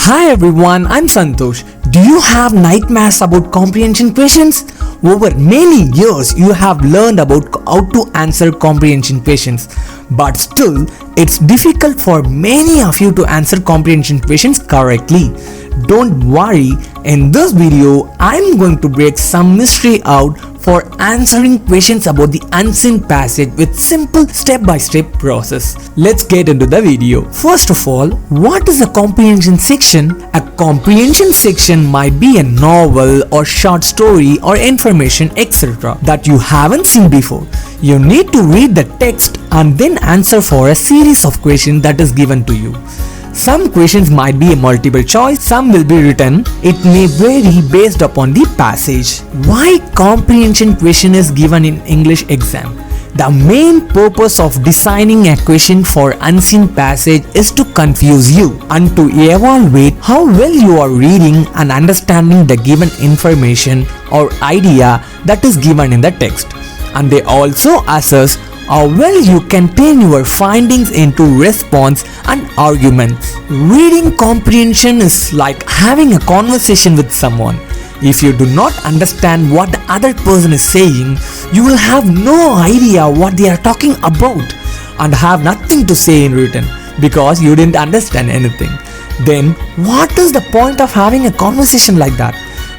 Hi everyone, I'm Santosh. Do you have nightmares about comprehension questions? Over many years, you have learned about how to answer comprehension questions, but still, it's difficult for many of you to answer comprehension questions correctly. Don't worry, in this video, I'm going to break some mystery out for answering questions about the unseen passage with simple step-by-step process. Let's get into the video. First of all, what is a comprehension section? A comprehension section might be a novel or short story or information etc. that you haven't seen before. You need to read the text and then answer for a series of questions that is given to you. Some questions might be a multiple choice, some will be written. It may vary based upon the passage. Why comprehension question is given in English exam? The main purpose of designing a question for unseen passage is to confuse you and to evaluate how well you are reading and understanding the given information or idea that is given in the text. And they also assess how well you can turn your findings into response and arguments. Reading comprehension is like having a conversation with someone. If you do not understand what the other person is saying, you will have no idea what they are talking about and have nothing to say in written because you didn't understand anything. Then what is the point of having a conversation like that?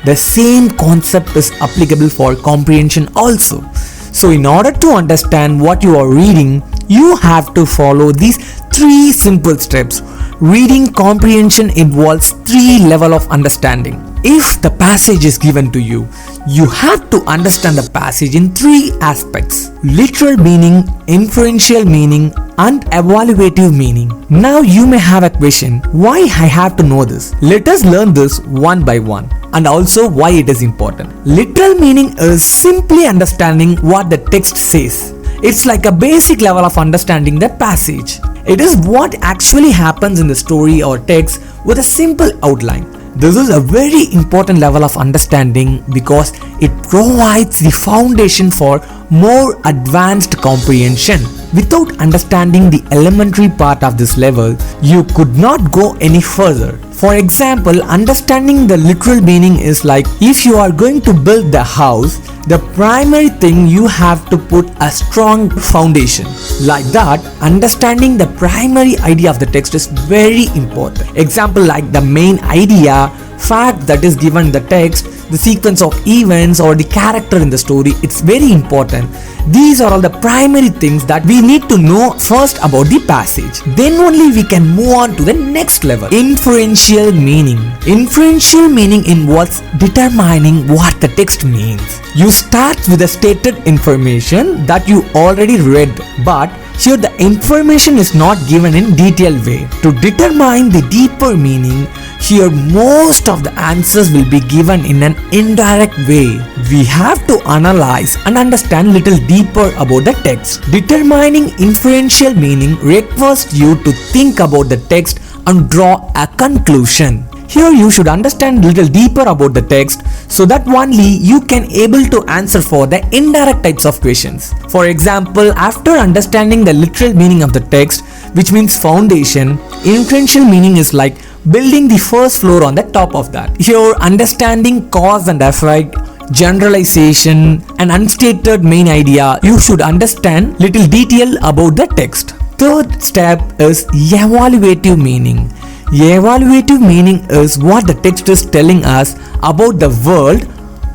The same concept is applicable for comprehension also. So in order to understand what you are reading, you have to follow these 3 simple steps. Reading comprehension involves 3 levels of understanding. If the passage is given to you, you have to understand the passage in 3 aspects: literal meaning, inferential meaning, and evaluative meaning. Now you may have a question, why I have to know this? Let us learn this one by one and also why it is important. Literal meaning is simply understanding what the text says. It's like a basic level of understanding the passage. It is what actually happens in the story or text with a simple outline. This is a very important level of understanding because it provides the foundation for more advanced comprehension. Without understanding the elementary part of this level, you could not go any further. For example, understanding the literal meaning is like if you are going to build the house, the primary thing you have to put a strong foundation. Like that, understanding the primary idea of the text is very important. Example like the main idea, fact that is given in the text, the sequence of events or the character in the story, it's very important. These are all the primary things that we need to know first about the passage. Then only we can move on to the next level. Inferential meaning. Inferential meaning involves determining what the text means. You start with the stated information that you already read, but here the information is not given in detailed way. To determine the deeper meaning, here most of the answers will be given in an indirect way. We have to analyze and understand little deeper about the text. Determining inferential meaning requires you to think about the text and draw a conclusion. Here you should understand little deeper about the text so that only you can able to answer for the indirect types of questions. For example, after understanding the literal meaning of the text, which means foundation, inferential meaning is like building the first floor on the top of that. Here understanding cause and effect, generalization and unstated main idea, you should understand little detail about the text. Third step is evaluative meaning. Evaluative meaning is what the text is telling us about the world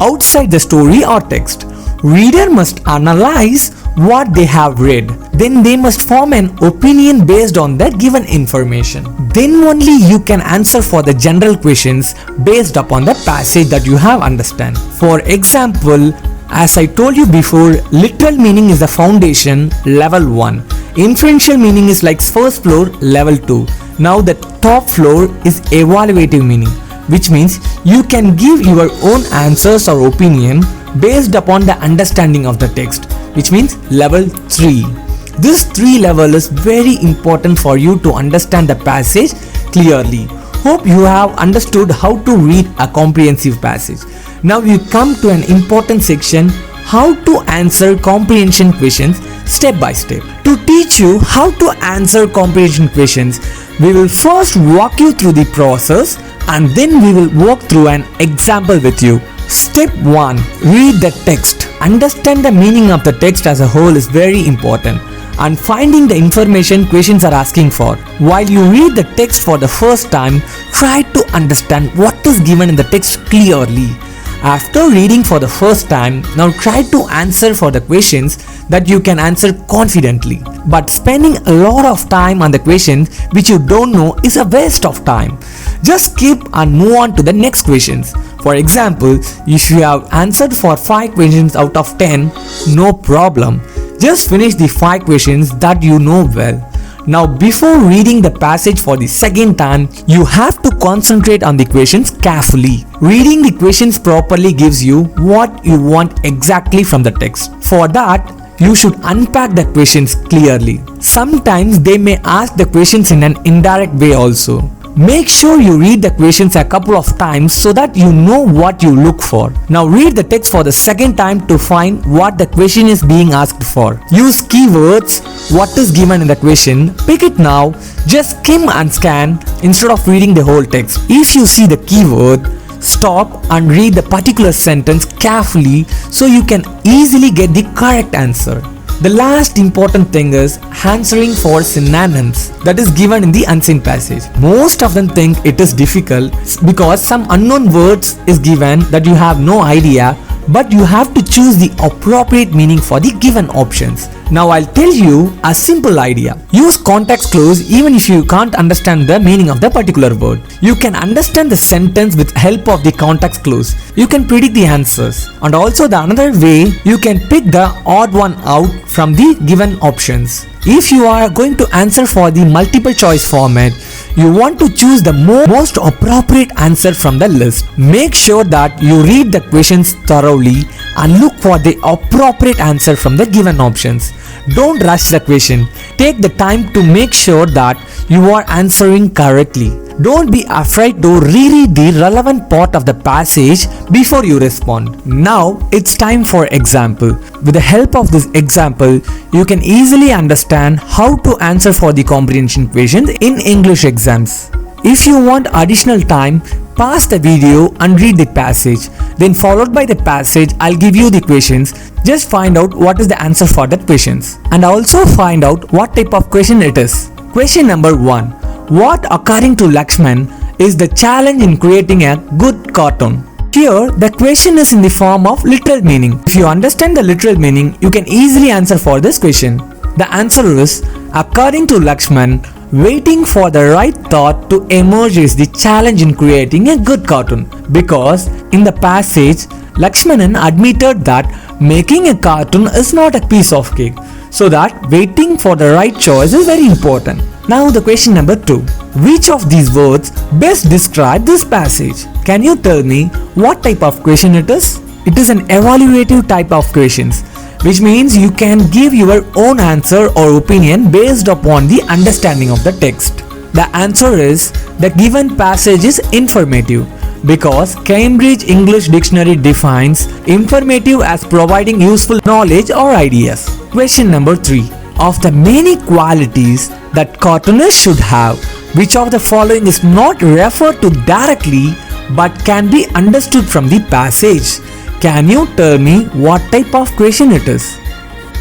outside the story or text. Reader must analyze what they have read. Then they must form an opinion based on the given information. Then only you can answer for the general questions based upon the passage that you have understand. For example, as I told you before, literal meaning is the foundation, level 1. Inferential meaning is like first floor, level 2. Now the top floor is evaluative meaning, which means you can give your own answers or opinion based upon the understanding of the text, which means level 3. This 3 level is very important for you to understand the passage clearly. Hope you have understood how to read a comprehensive passage. Now we come to an important section, how to answer comprehension questions step by step. To teach you how to answer comprehension questions, we will first walk you through the process and then we will walk through an example with you. Step 1. Read the text. Understand the meaning of the text as a whole is very important, and finding the information questions are asking for. While you read the text for the first time, try to understand what is given in the text clearly. After reading for the first time, now try to answer for the questions that you can answer confidently. But spending a lot of time on the questions which you don't know is a waste of time. Just skip and move on to the next questions. For example, if you have answered for 5 questions out of 10, no problem. Just finish the 5 questions that you know well. Now, before reading the passage for the second time, you have to concentrate on the questions carefully. Reading the questions properly gives you what you want exactly from the text. For that, you should unpack the questions clearly. Sometimes they may ask the questions in an indirect way also. Make sure you read the questions a couple of times so that you know what you look for. Now read the text for the second time to find what the question is being asked for. Use keywords, what is given in the question, pick it now, just skim and scan instead of reading the whole text. If you see the keyword, stop and read the particular sentence carefully so you can easily get the correct answer. The last important thing is answering for synonyms that is given in the unseen passage. Most of them think it is difficult because some unknown words is given that you have no idea, but you have to choose the appropriate meaning for the given options. Now I'll tell you a simple idea. Use context clues even if you can't understand the meaning of the particular word. You can understand the sentence with help of the context clues. You can predict the answers. And also the another way, you can pick the odd one out from the given options. If you are going to answer for the multiple choice format, you want to choose the most appropriate answer from the list. Make sure that you read the questions thoroughly and look for the appropriate answer from the given options. Don't rush the question. Take the time to make sure that you are answering correctly. Don't be afraid to reread the relevant part of the passage before you respond. Now it's time for example. With the help of this example, you can easily understand how to answer for the comprehension questions in English exams. If you want additional time, pause the video and read the passage. Then followed by the passage, I'll give you the questions. Just find out what is the answer for that questions. And also find out what type of question it is. Question number 1. What according to Lakshman is the challenge in creating a good cartoon? Here, the question is in the form of literal meaning. If you understand the literal meaning, you can easily answer for this question. The answer is, according to Lakshman, waiting for the right thought to emerge is the challenge in creating a good cartoon. Because in the passage, Lakshmanan admitted that making a cartoon is not a piece of cake. So that waiting for the right choice is very important. Now the question number 2. Which of these words best describe this passage? Can you tell me what type of question it is? It is an evaluative type of questions, which means you can give your own answer or opinion based upon the understanding of the text. The answer is, the given passage is informative because Cambridge English Dictionary defines informative as providing useful knowledge or ideas. Question number 3. Of the many qualities that cartoonists should have, which of the following is not referred to directly but can be understood from the passage? Can you tell me what type of question it is?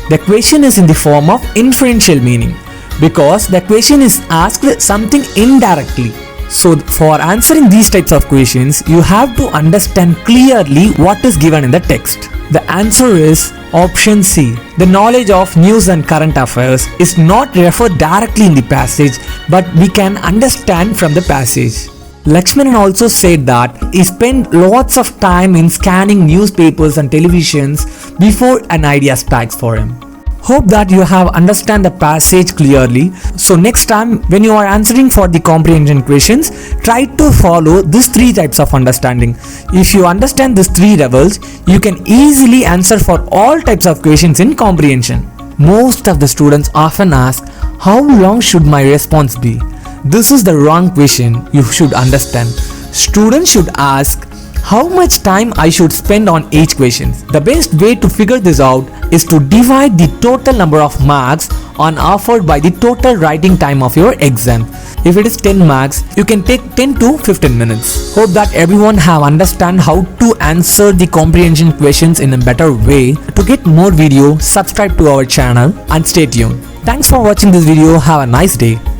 The question is in the form of inferential meaning because the question is asked something indirectly. So for answering these types of questions, you have to understand clearly what is given in the text. The answer is option C. The knowledge of news and current affairs is not referred directly in the passage, but we can understand from the passage. Lakshmanan also said that he spent lots of time in scanning newspapers and televisions before an idea strikes for him. Hope that you have understand the passage clearly. So next time when you are answering for the comprehension questions, try to follow these 3 types of understanding. If you understand these 3 levels, you can easily answer for all types of questions in comprehension. Most of the students often ask, how long should my response be? This is the wrong question you should understand. Students should ask, how much time I should spend on each question. The best way to figure this out is to divide the total number of marks on offered by the total writing time of your exam. If it is 10 marks, you can take 10 to 15 minutes. Hope that everyone have understand how to answer the comprehension questions in a better way. To get more video, subscribe to our channel and stay tuned. Thanks for watching this video. Have a nice day.